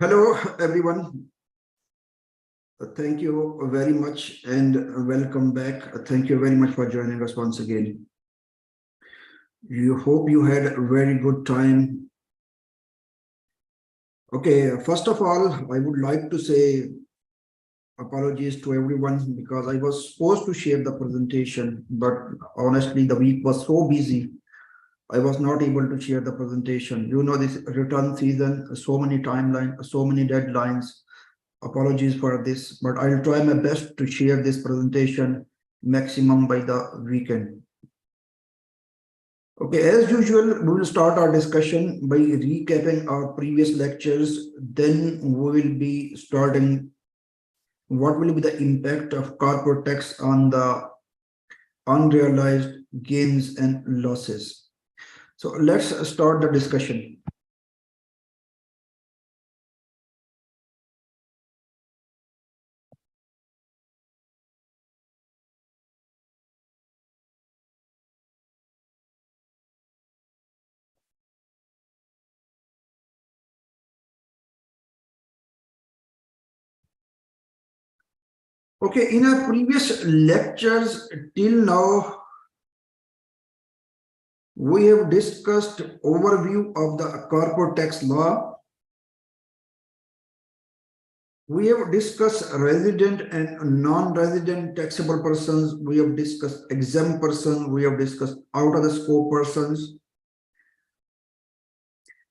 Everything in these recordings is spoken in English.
Hello, everyone. Thank you very much and welcome back. Thank you very much for joining us once again. You hope you had a very good time. Okay, first of all, I would like to say apologies to everyone because I was supposed to share the presentation, but honestly, the week was so busy. I was not able to share the presentation. You know, this return season, so many timelines, so many deadlines. Apologies for this, but I'll try my best to share this presentation maximum by the weekend. Okay, as usual, we will start our discussion by recapping our previous lectures. Then we will be starting what will be the impact of corporate tax on the unrealized gains and losses. So let's start the discussion. Okay, in our previous lectures till now, we have discussed overview of the corporate tax law. We have discussed resident and non-resident taxable persons. We have discussed exempt persons. We have discussed out of the scope persons.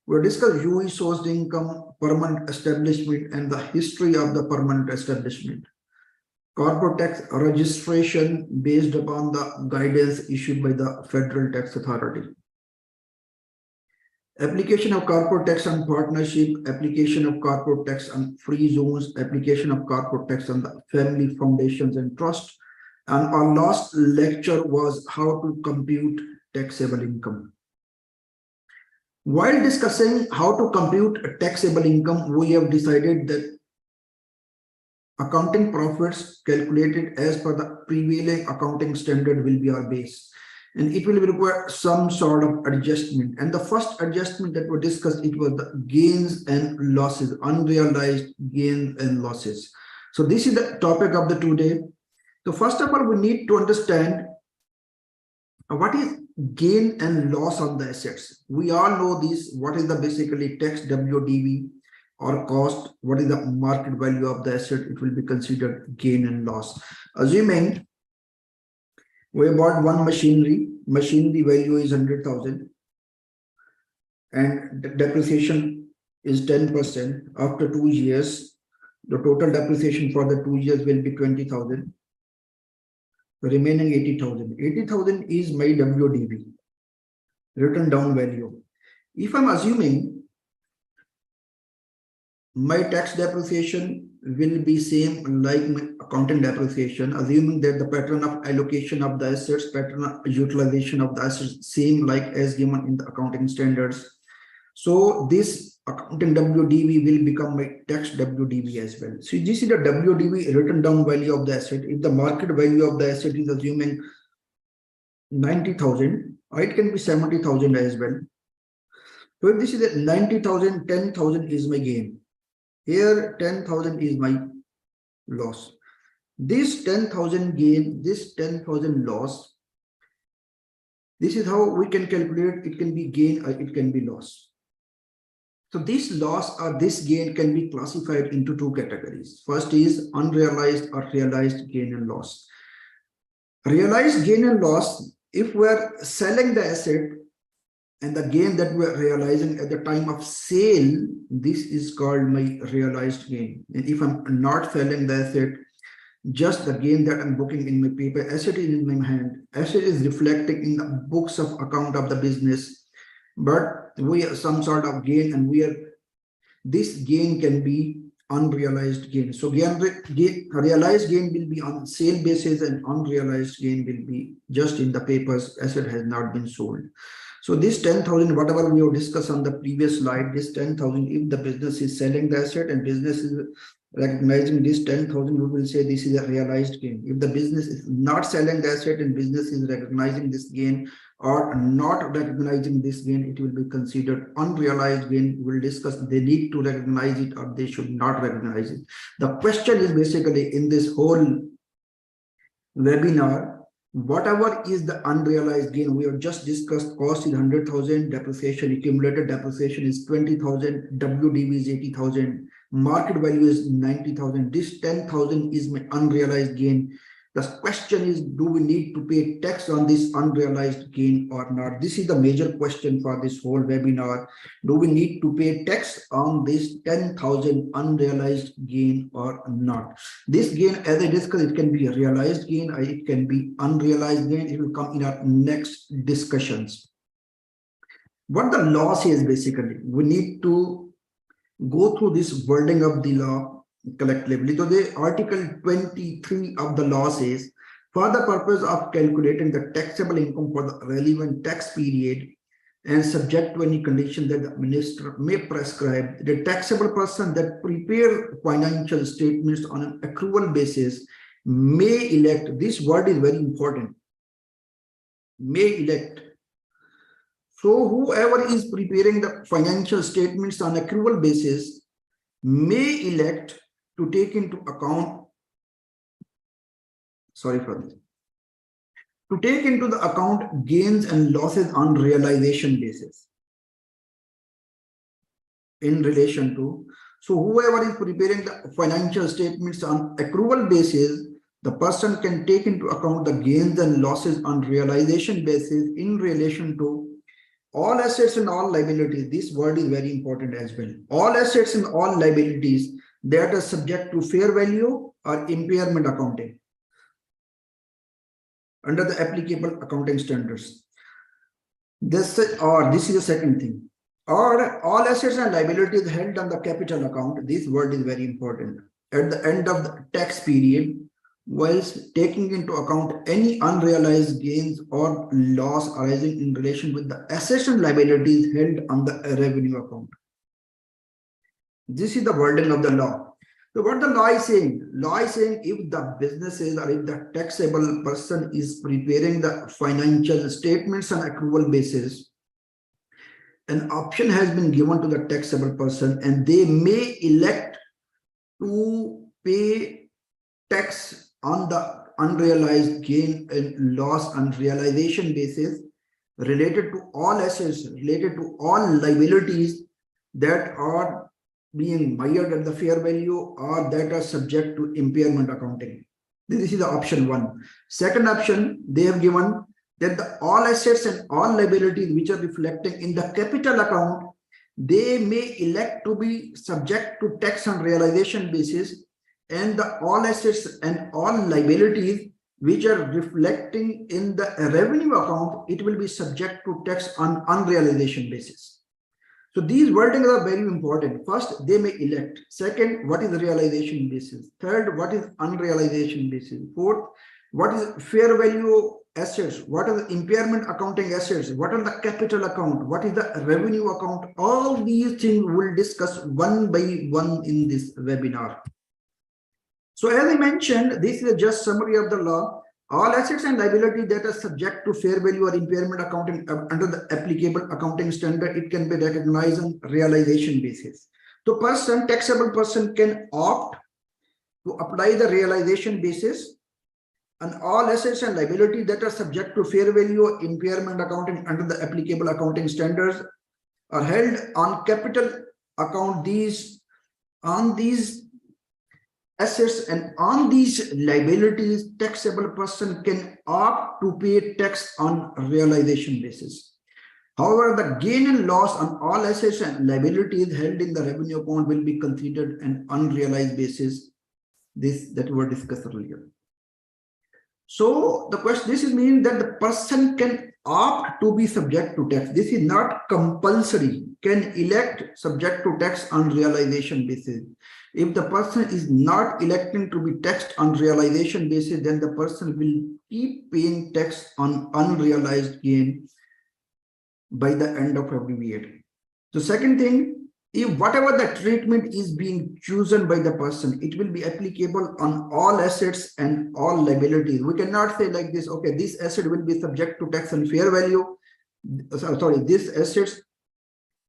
We have discussed UE sourced income, permanent establishment, and the history of the permanent establishment. Corporate tax registration based upon the guidance issued by the Federal Tax Authority. Application of corporate tax on partnership, application of corporate tax on free zones, application of corporate tax on the family foundations and trust. And our last lecture was how to compute taxable income. While discussing how to compute taxable income, we have decided that accounting profits calculated as per the prevailing accounting standard will be our base. And it will require some sort of adjustment. And the first adjustment that we discussed, it was the gains and losses, unrealized gains and losses. So this is the topic of the today. So first of all, we need to understand what is gain and loss on the assets. We all know this, what is the basically tax WDV or cost, what is the market value of the asset, it will be considered gain and loss. Assuming we bought one machinery value is 100,000 and the depreciation is 10%. After 2 years, the total depreciation for the 2 years will be 20,000. The remaining 80,000. 80,000 is my WDV, written down value. If I'm assuming my tax depreciation will be same like my accounting depreciation, assuming that the pattern of allocation of the assets, pattern of utilization of the assets same like as given in the accounting standards. So this accounting WDV will become my tax WDV as well. So this is the WDV, written down value of the asset. If the market value of the asset is assuming 90,000, it can be 70,000 as well. So if this is 90,000, 10,000 is my gain. Here 10,000 is my loss. This 10,000 gain, this 10,000 loss. This is how we can calculate. It can be gain or it can be loss. So this loss or this gain can be classified into two categories. First is unrealized or realized gain and loss. Realized gain and loss, if we're selling the asset and the gain that we're realizing at the time of sale, this is called my realized gain. And if I'm not selling the asset, just the gain that I'm booking in my paper, asset is in my hand, asset is reflecting in the books of account of the business, but we have some sort of gain, and this gain can be unrealized gain. So realized gain will be on sale basis and unrealized gain will be just in the papers, asset has not been sold. So this 10,000, whatever we have discussed on the previous slide, this 10,000, if the business is selling the asset and business is recognizing this 10,000, we will say this is a realized gain. If the business is not selling the asset and business is recognizing this gain, or not recognizing this gain, it will be considered unrealized gain. We'll discuss they need to recognize it or they should not recognize it. The question is basically in this whole webinar, whatever is the unrealized gain, we have just discussed cost is 100,000, depreciation, accumulated depreciation is 20,000, WDV is 80,000, market value is 90,000. This 10,000 is my unrealized gain. The question is, do we need to pay tax on this unrealized gain or not? This is the major question for this whole webinar. Do we need to pay tax on this 10,000 unrealized gain or not? This gain, as I discussed, it can be a realized gain, or it can be unrealized gain. It will come in our next discussions. What the law says basically, we need to go through this wording of the law collectively. So the article 23 of the law says, for the purpose of calculating the taxable income for the relevant tax period and subject to any condition that the minister may prescribe, the taxable person that prepare financial statements on an accrual basis may elect, this word is very important, may elect. So whoever is preparing the financial statements on accrual basis may elect to take into account, sorry for this, to take into the account gains and losses on realization basis in relation to, so whoever is preparing the financial statements on accrual basis, the person can take into account the gains and losses on realization basis in relation to all assets and all liabilities. This word is very important as well. All assets and all liabilities that are subject to fair value or impairment accounting under the applicable accounting standards. This is the second thing. Or all assets and liabilities held on the capital account. This word is very important. At the end of the tax period, whilst taking into account any unrealized gains or loss arising in relation with the assets and liabilities held on the revenue account. This is the wording of the law. So what the law is saying? Law is saying if the businesses or if the taxable person is preparing the financial statements on accrual basis, an option has been given to the taxable person and they may elect to pay tax on the unrealized gain and loss on realization basis related to all assets, related to all liabilities that are being measured at the fair value or that are subject to impairment accounting. This is the option one. Second option, they have given that the all assets and all liabilities which are reflecting in the capital account, they may elect to be subject to tax on realization basis, and the all assets and all liabilities which are reflecting in the revenue account, it will be subject to tax on unrealization basis. So these wordings are very important. First, they may elect. Second, what is the realization basis? Third, what is unrealization basis? Fourth, what is fair value assets? What are the impairment accounting assets? What are the capital account? What is the revenue account? All these things we'll discuss one by one in this webinar. So as I mentioned, this is just summary of the law. All assets and liabilities that are subject to fair value or impairment accounting under the applicable accounting standard, it can be recognized on realization basis. The taxable person can opt to apply the realization basis, and all assets and liabilities that are subject to fair value or impairment accounting under the applicable accounting standards are held on capital account. On these assets and on these liabilities, taxable person can opt to pay tax on realization basis. However, the gain and loss on all assets and liabilities held in the revenue account will be considered an unrealized basis. This that were discussed earlier. So the question, this means that the person can opt to be subject to tax. This is not compulsory. Can elect subject to tax on realization basis. If the person is not electing to be taxed on realization basis, then the person will keep paying tax on unrealized gain by the end of every year. The second thing, if whatever the treatment is being chosen by the person, it will be applicable on all assets and all liabilities. We cannot say like this, okay, this asset will be subject to tax and fair value. Sorry, this assets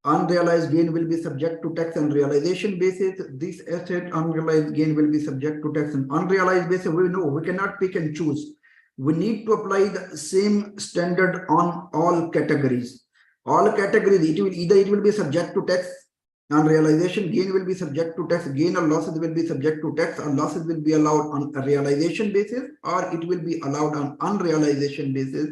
unrealized gain will be subject to tax and realization basis. This asset unrealized gain will be subject to tax and unrealized basis. We know we cannot pick and choose. We need to apply the same standard on all categories. All categories, it will be subject to tax. Unrealization gain will be subject to tax. Gain or losses will be subject to tax, or losses will be allowed on a realization basis, or it will be allowed on unrealization basis.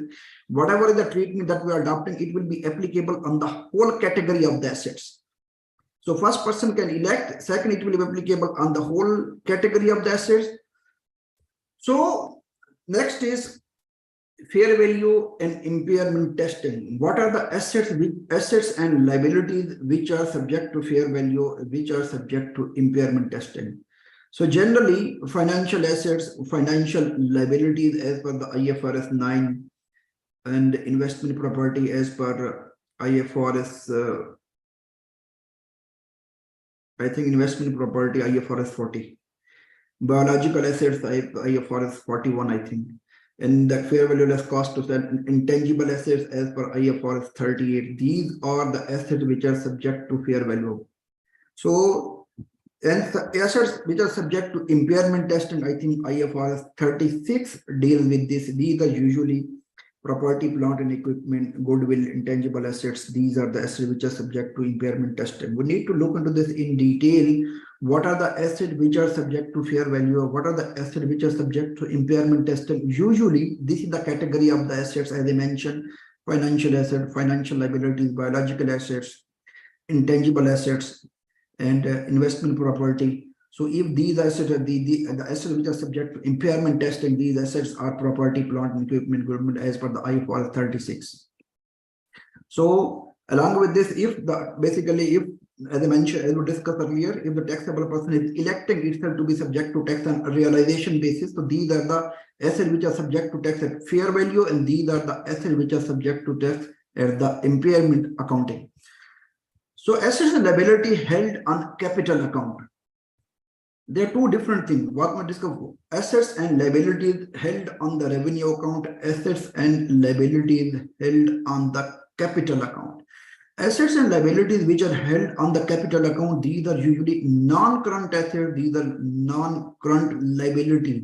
Whatever is the treatment that we are adopting, it will be applicable on the whole category of the assets. So first person can elect, second, it will be applicable on the whole category of the assets. So next is fair value and impairment testing. What are the assets and liabilities which are subject to fair value, which are subject to impairment testing? So generally, financial assets, financial liabilities as per the IFRS 9, and investment property as per IFRS, I think investment property IFRS 40. Biological assets IFRS 41, I think. And the fair value less cost to sell, intangible assets as per IFRS 38. These are the assets which are subject to fair value. So, and the assets which are subject to impairment testing, I think IFRS 36 deals with this. These are usually property, plant and equipment, goodwill, intangible assets. These are the assets which are subject to impairment testing. We need to look into this in detail. What are the assets which are subject to fair value? What are the assets which are subject to impairment testing? Usually, this is the category of the assets, as I mentioned: financial assets, financial liabilities, biological assets, intangible assets, and investment property. So if these assets are the assets which are subject to impairment testing, these assets are property, plant and equipment, goodwill as per the IFRS 36. So along with this, if as I mentioned, as we discussed earlier, if the taxable person is electing itself to be subject to tax on a realization basis, so these are the assets which are subject to tax at fair value, and these are the assets which are subject to tax at the impairment accounting. So assets and liability held on capital account. There are two different things. What we discuss: assets and liabilities held on the revenue account, assets and liabilities held on the capital account. Assets and liabilities which are held on the capital account, these are usually non-current assets, these are non-current liabilities,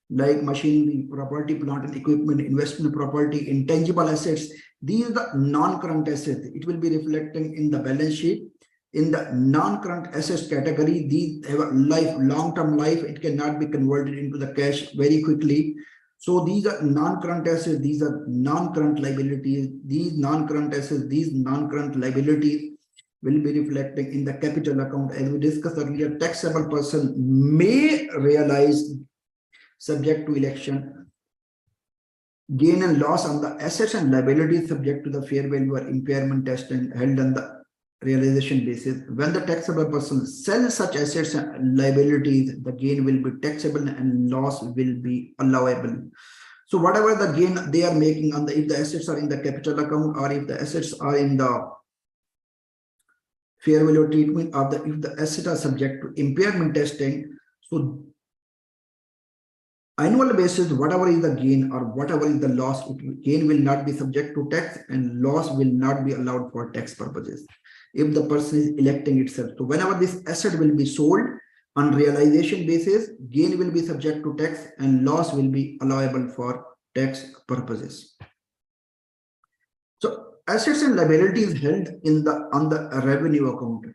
like machinery, property, plant and equipment, investment property, intangible assets. These are the non-current assets. It will be reflecting in the balance sheet. In the non-current assets category, these have a long-term life. It cannot be converted into the cash very quickly. So these are non-current assets, these are non-current liabilities. These non-current assets, these non-current liabilities will be reflecting in the capital account. As we discussed earlier, taxable person may realize, subject to election, gain and loss on the assets and liabilities subject to the fair value or impairment testing held on the realization basis. When the taxable person sells such assets and liabilities, the gain will be taxable and loss will be allowable. So whatever the gain they are making on the, if the assets are in the capital account, or if the assets are in the fair value treatment, or if the assets are subject to impairment testing, so annual basis, whatever is the gain or whatever is the loss, gain will not be subject to tax and loss will not be allowed for tax purposes if the person is electing itself. So whenever this asset will be sold on realization basis, gain will be subject to tax and loss will be allowable for tax purposes. So assets and liabilities held on the revenue account.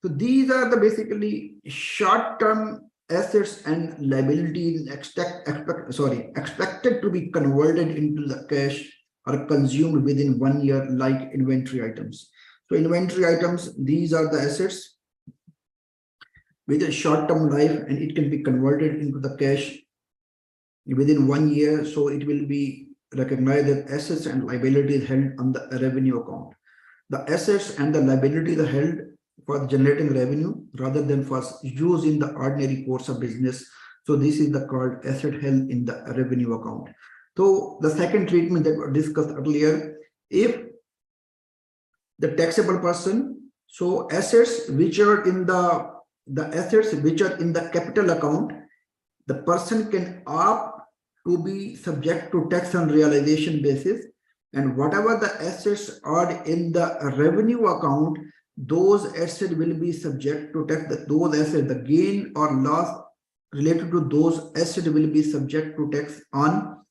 So these are the basically short-term assets and liabilities expected to be converted into the cash or consumed within 1 year, like inventory items. So inventory items, these are the assets with a short-term life, and it can be converted into the cash within 1 year. So it will be recognized as assets and liabilities held on the revenue account. The assets and the liabilities are held for generating revenue rather than for use in the ordinary course of business. So this is the called asset held in the revenue account. So the second treatment that we discussed earlier, if the taxable person So assets which are in the assets which are in the capital account, the person can opt to be subject to tax on realization basis, and whatever the assets are in the revenue account, those assets will be subject to tax. Those assets, the gain or loss related to those assets will be subject to tax on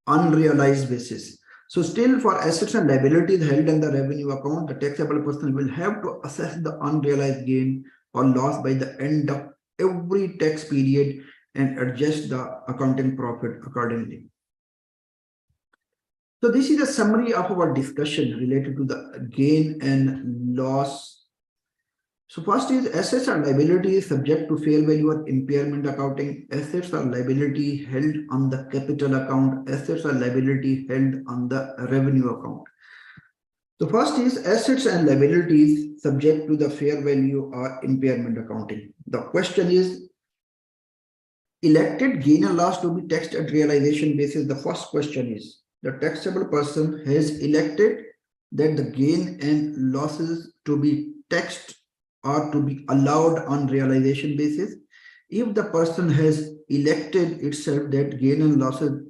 unrealized basis. So still for assets and liabilities held in the revenue account, the taxable person will have to assess the unrealized gain or loss by the end of every tax period and adjust the accounting profit accordingly. So this is a summary of our discussion related to the gain and loss. So first is assets and liabilities subject to fair value or impairment accounting. Assets or liability held on the capital account. Assets or liability held on the revenue account. The first is assets and liabilities subject to the fair value or impairment accounting. The question is, elected gain and loss to be taxed at realization basis. The first question is, the taxable person has elected that the gain and losses to be taxed or to be allowed on realization basis. If the person has elected itself that gain and losses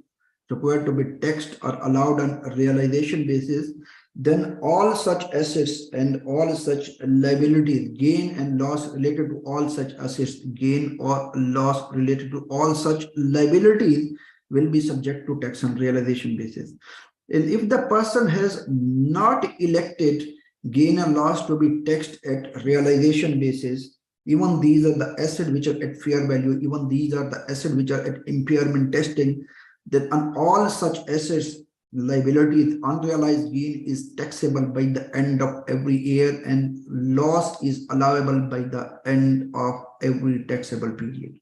required to be taxed or allowed on realization basis, then all such assets and all such liabilities, gain and loss related to all such assets, gain or loss related to all such liabilities will be subject to tax on realization basis. And if the person has not elected gain and loss to be taxed at realization basis, even these are the assets which are at fair value, even these are the assets which are at impairment testing, then on all such assets, liabilities, unrealized gain is taxable by the end of every year and loss is allowable by the end of every taxable period.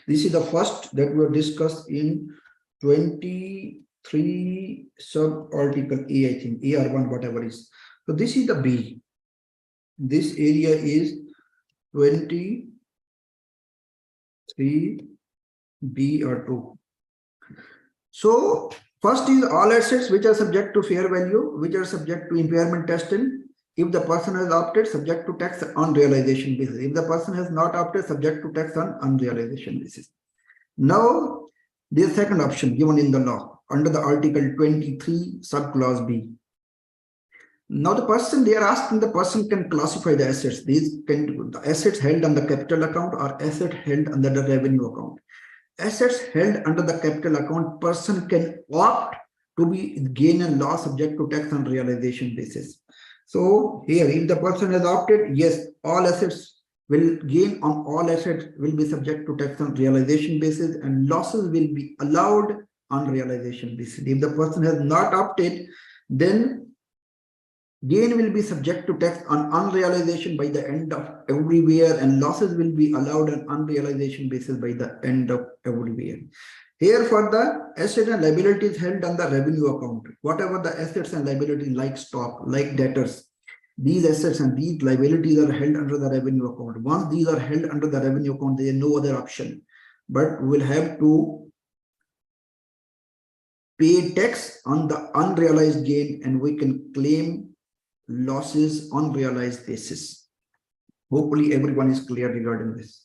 This is the first that we discussed in 23 sub article A, I think, AR1, whatever is. So this is the B. This area is 23 B or 2. So first is all assets which are subject to fair value, which are subject to impairment testing. If the person has opted, subject to tax on realization basis. If the person has not opted, subject to tax on unrealization basis. Now, the second option given in the law under the article 23 subclause B. Now the person, they are asking the person can classify the assets. These can the assets held on the capital account or asset held under the revenue account. Assets held under the capital account, person can opt to be gain and loss subject to tax on realization basis. So here, if the person has opted, yes, all assets will gain on all assets will be subject to tax on realization basis and losses will be allowed on realization basis. If the person has not opted, then gain will be subject to tax on unrealization by the end of every year and losses will be allowed on unrealization basis by the end of every year. Here for the assets and liabilities held on the revenue account, whatever the assets and liabilities like stock, like debtors, these assets and these liabilities are held under the revenue account. Once these are held under the revenue account, there is no other option, but we'll have to pay tax on the unrealized gain and we can claim losses on realized basis. Hopefully everyone is clear regarding this.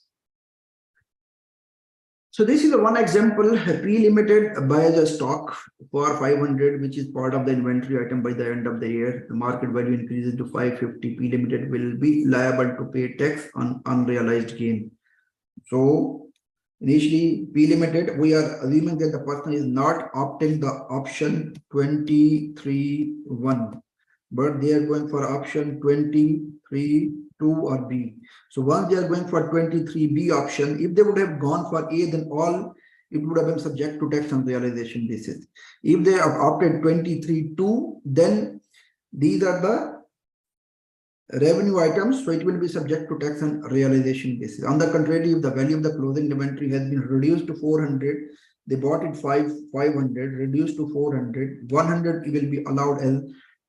So this is the one example, pre-limited buys a stock for 500, which is part of the inventory item by the end of the year. The market value increases to 550. Pre-limited will be liable to pay tax on unrealized gain. So initially, pre-limited, we are assuming that the person is not opting the option 23(1), but they are going for option 23(2) or B. So once they are going for 23B option, if they would have gone for A, then all it would have been subject to tax on realization basis. If they have opted 23(2), then these are the revenue items, so it will be subject to tax on realization basis. On the contrary, if the value of the closing inventory has been reduced to 400, they bought it 500, reduced to 400, 100 will be allowed as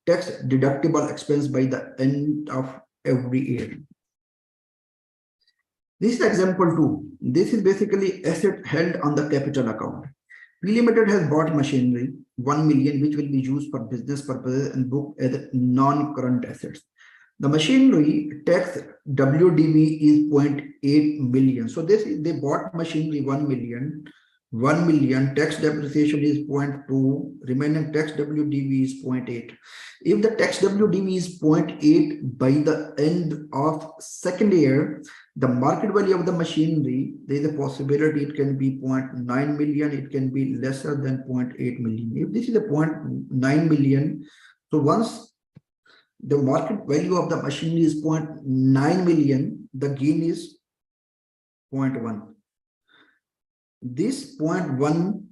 tax deductible expense by the end of every year. This is example 2. This is basically asset held on the capital account. Pre-limited has bought machinery 1 million, which will be used for business purposes and booked as non-current assets. The machinery tax WDV is 0.8 million. So this is, they bought machinery 1 million. 1 million, tax depreciation is 0.2, remaining tax WDV is 0.8. If the tax WDV is 0.8 by the end of second year, the market value of the machinery, there is a possibility it can be 0.9 million, it can be lesser than 0.8 million. If this is a 0.9 million, so once the market value of the machinery is 0.9 million, the gain is 0.1. This 0.1,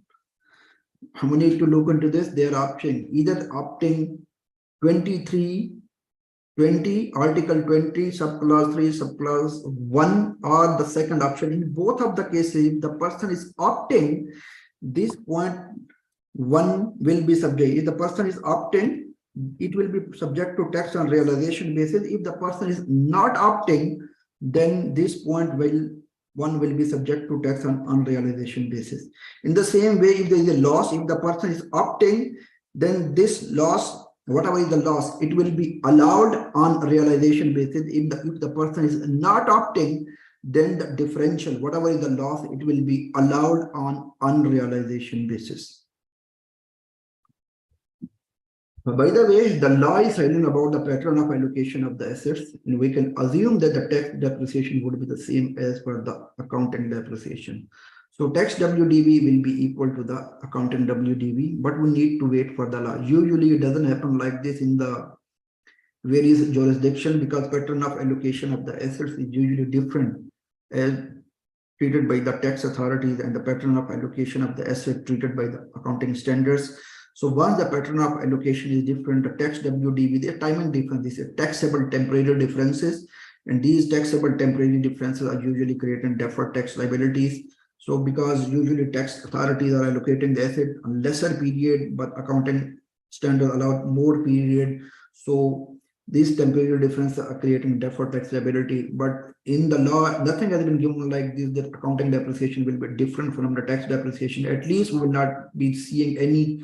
we need to look into this. They are opting either opting 23, 20, Article 20, subclause 3, subclause 1, or the second option. In both of the cases, the person is opting, this 0.1 will be subject. If the person is opting, it will be subject to tax on realization basis. If the person is not opting, then this 0.1 will be subject to tax on unrealization basis. In the same way, if there is a loss, if the person is opting, then this loss, whatever is the loss, it will be allowed on realization basis. If the person is not opting, then the differential, whatever is the loss, it will be allowed on unrealization basis. By the way, the law is silent about the pattern of allocation of the assets, and we can assume that the tax depreciation would be the same as per the accounting depreciation. So tax WDV will be equal to the accounting WDV, but we need to wait for the law. Usually it doesn't happen like this in the various jurisdictions, because pattern of allocation of the assets is usually different as treated by the tax authorities, and the pattern of allocation of the asset treated by the accounting standards. So once the pattern of allocation is different, the tax WDV, the timing difference, this is taxable temporary differences, and these taxable temporary differences are usually creating deferred tax liabilities. So because usually tax authorities are allocating the asset on lesser period, but accounting standard allow more period. So these temporary differences are creating deferred tax liability. But in the law, nothing has been given like this, that accounting depreciation will be different from the tax depreciation. At least we will not be seeing any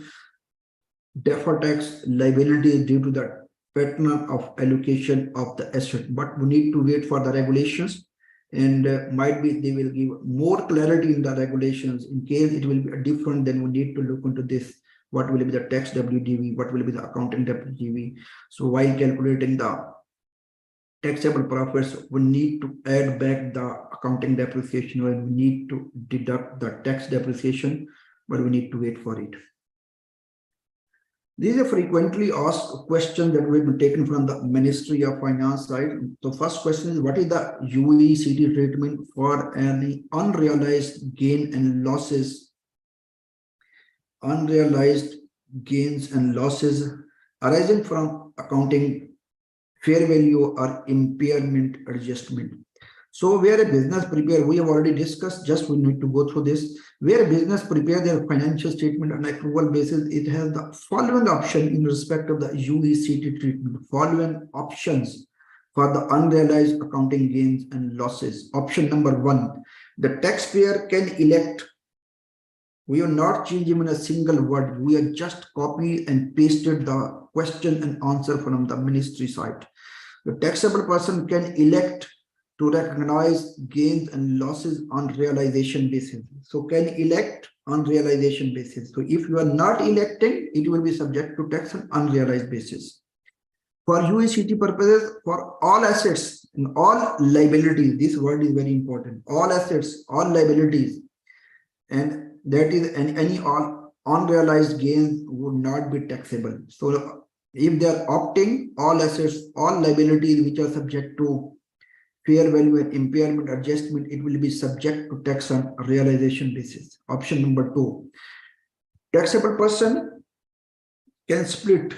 deferred tax liability due to the pattern of allocation of the asset. But we need to wait for the regulations, and might be they will give more clarity in the regulations. In case it will be different, then we need to look into this. What will be the tax WDV? What will be the accounting WDV? So while calculating the taxable profits, we need to add back the accounting depreciation, and we need to deduct the tax depreciation, but we need to wait for it. These are frequently asked questions that will be taken from the Ministry of Finance side. So first question is, what is the UECT treatment for any unrealized gain and losses? Unrealized gains and losses arising from accounting fair value or impairment adjustment. So where a business prepare, we have already discussed, just we need to go through this. Where a business prepare their financial statement on accrual basis, it has the following option in respect of the UECT treatment. Following options for the unrealized accounting gains and losses. Option number 1, the taxpayer can elect. We are not changing in a single word. We are just copied and pasted the question and answer from the ministry side. The taxable person can elect to recognize gains and losses on realization basis. So can elect on realization basis. So if you are not electing, it will be subject to tax on unrealized basis. For UECT purposes, for all assets and all liabilities, this word is very important. All assets, all liabilities, and that is any all unrealized gains would not be taxable. So if they are opting, all assets, all liabilities which are subject to fair value and impairment adjustment, it will be subject to tax on realization basis. Option number 2, taxable person can split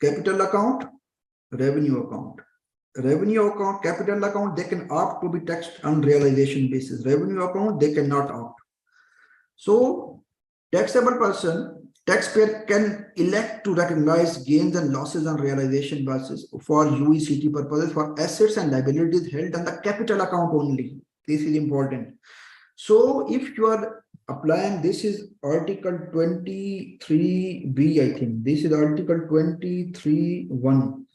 capital account, revenue account. Revenue account, capital account, they can opt to be taxed on realization basis. Revenue account, they cannot opt. So taxable person, taxpayer can elect to recognize gains and losses on realization basis for UECT purposes for assets and liabilities held on the capital account only. This is important. So if you are applying, this is Article 23B, I think. This is Article 23(1).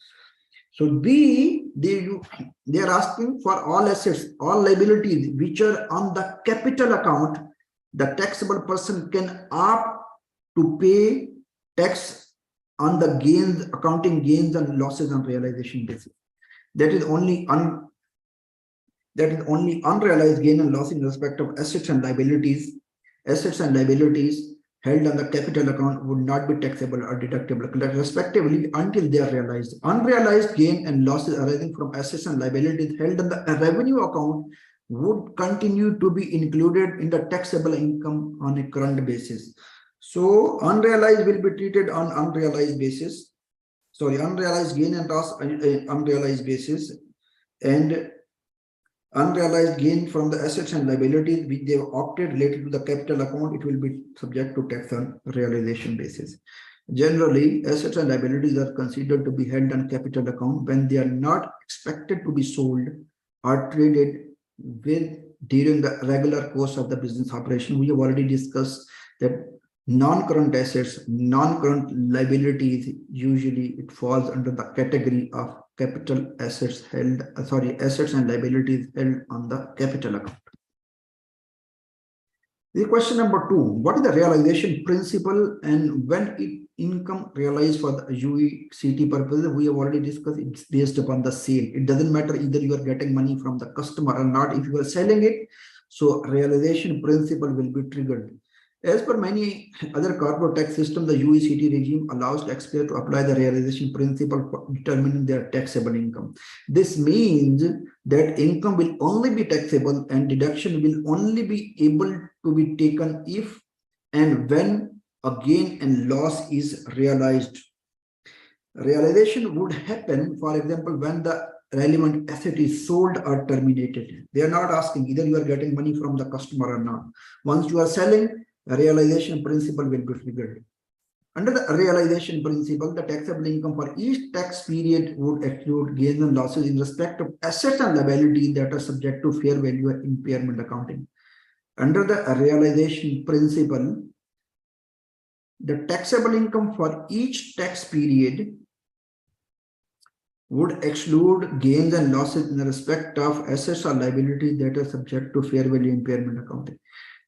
So B, they are asking for all assets, all liabilities which are on the capital account. The taxable person can opt to pay tax on the gains, accounting gains and losses on realization basis. That is only unrealized gain and loss in respect of assets and liabilities. Assets and liabilities held on the capital account would not be taxable or deductible, respectively, until they are realized. Unrealized gain and losses arising from assets and liabilities held on the revenue account would continue to be included in the taxable income on a current basis. So unrealized will be treated on unrealized basis. Sorry, unrealized gain and loss unrealized basis, and unrealized gain from the assets and liabilities which they have opted related to the capital account, it will be subject to tax on realization basis. Generally, assets and liabilities are considered to be held on capital account when they are not expected to be sold or traded with during the regular course of the business operation. We have already discussed that non-current assets, non-current liabilities, usually it falls under the category of capital assets held, assets and liabilities held on the capital account. The question number 2, what is the realization principle and when income realized for the UECT purposes? We have already discussed it's based upon the sale. It doesn't matter either you are getting money from the customer or not. If you are selling it, so realization principle will be triggered. As per many other corporate tax systems, the UECT regime allows taxpayers to apply the realization principle for determining their taxable income. This means that income will only be taxable and deduction will only be able to be taken if and when a gain and loss is realized. Realization would happen, for example, when the relevant asset is sold or terminated. They are not asking either you are getting money from the customer or not. Once you are selling, a realization principle will be triggered. Under the realization principle, the taxable income for each tax period would exclude gains and losses in respect of assets and liabilities that are subject to fair value impairment accounting. Under the realization principle, the taxable income for each tax period would exclude gains and losses in respect of assets or liabilities that are subject to fair value impairment accounting.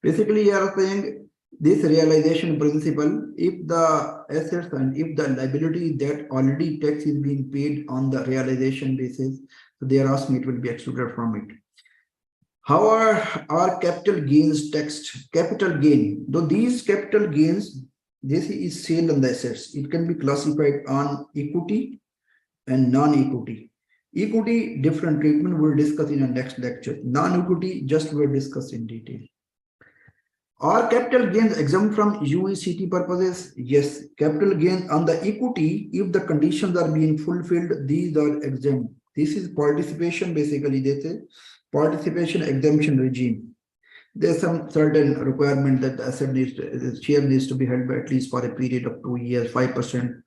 Basically, you are saying this realization principle, if the assets and if the liability that already tax is being paid on the realization basis, so they are asking it will be excluded from it. How are capital gains taxed? Capital gain, though these capital gains, this is sale on the assets. It can be classified on equity and non-equity. Equity, different treatment we'll discuss in our next lecture. Non-equity, just we'll discuss in detail. Are capital gains exempt from UECT purposes? Yes, capital gains on the equity, if the conditions are being fulfilled, these are exempt. This is participation, basically, they say participation exemption regime. There's some certain requirement that the asset needs to, the share needs to be held by at least for a period of 2 years, 5%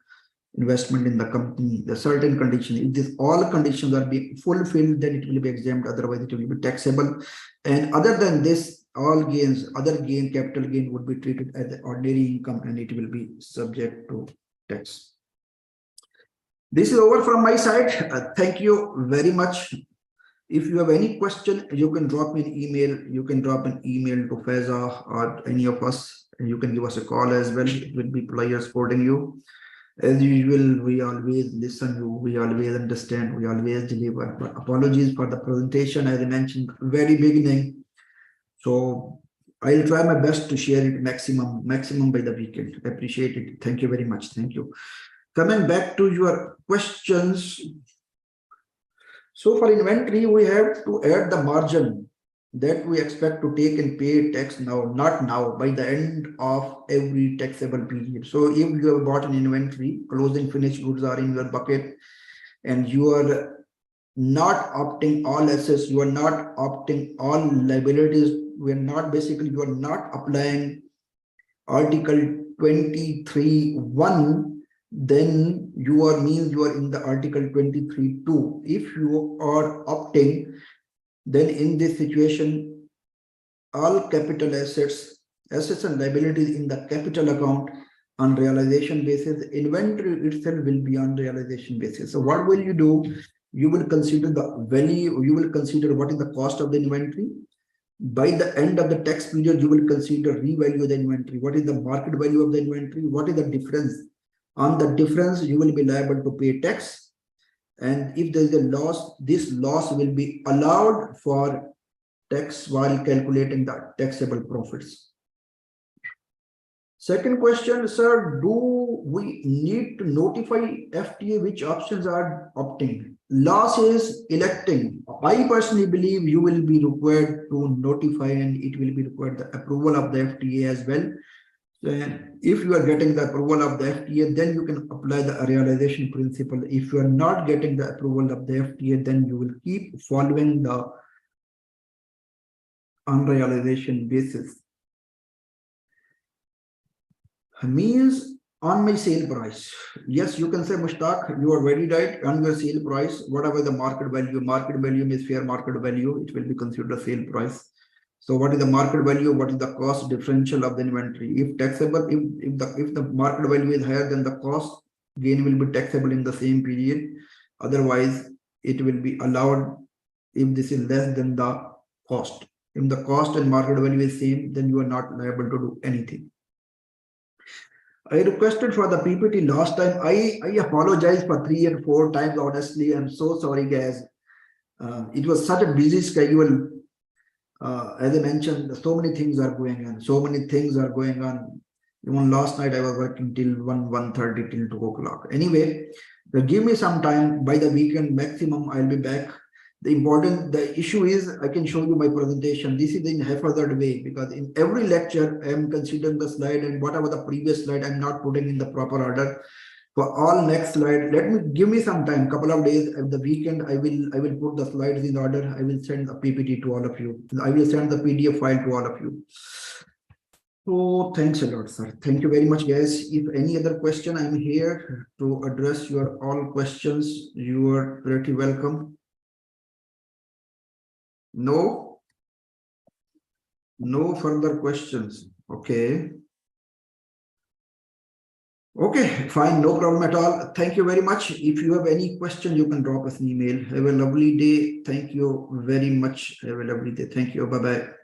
investment in the company, the certain conditions. If this all conditions are being fulfilled, then it will be exempt, otherwise it will be taxable. And other than this, all gains, other gain, capital gain would be treated as ordinary income and it will be subject to tax. This is over from my side. Thank you very much. If you have any question, you can drop me an email. You can drop an email to Faiza or any of us, and you can give us a call as well. It will be pleasure supporting you. As usual, we always listen you, we always understand, we always deliver. But apologies for the presentation, as I mentioned very beginning. So I'll try my best to share it maximum by the weekend. I appreciate it. Thank you very much. Thank you. Coming back to your questions. So for inventory, we have to add the margin that we expect to take and pay tax now, not now, by the end of every taxable period. So if you have bought an inventory, closing finished goods are in your bucket, and you are not opting all assets, you are not opting all liabilities, we are not, basically, you are not applying Article 23(1), then you are in the Article 23(2). If you are opting, then in this situation, all capital assets and liabilities in the capital account on realization basis. Inventory itself will be on realization basis. So what will you do? You will consider the value, you will consider what is the cost of the inventory. By the end of the tax period, you will consider revalue the inventory. What is the market value of the inventory? What is the difference? On the difference, you will be liable to pay tax. And if there is a loss, this loss will be allowed for tax while calculating the taxable profits. Second question, sir, do we need to notify FTA which options are opting? Law says electing. I personally believe you will be required to notify, and it will be required the approval of the FTA as well. So if you are getting the approval of the FTA, then you can apply the realization principle. If you are not getting the approval of the FTA, then you will keep following the unrealization basis. Means on my sale price. Yes, you can say, Mushtaq, you are very right. On your sale price, whatever the market value means fair market value, it will be considered a sale price. So what is the market value? What is the cost differential of the inventory? If taxable, if the market value is higher than the cost, gain will be taxable in the same period. Otherwise, it will be allowed if this is less than the cost. If the cost and market value is same, then you are not liable to do anything. I requested for the PPT last time. I apologize for 3 and 4 times. Honestly, I'm so sorry, guys. It was such a busy schedule. As I mentioned, so many things are going on. Even last night, I was working till 1:30 till 2 o'clock. Anyway, give me some time. By the weekend maximum, I'll be back. The issue is I can show you my presentation. This is in haphazard way, because in every lecture I am considering the slide, and whatever the previous slide I'm not putting in the proper order. For all next slide, give me some time, couple of days. At the weekend, I will put the slides in order. I will send a PPT to all of you. I will send the PDF file to all of you. So thanks a lot, sir. Thank you very much, guys. If any other question, I'm here to address your all questions. You are pretty welcome. No further questions. Okay, fine, no problem at all. Thank you very much. If you have any question, you can drop us an email. Have a lovely day. Thank you very much. Have a lovely day. Thank you. Bye-bye.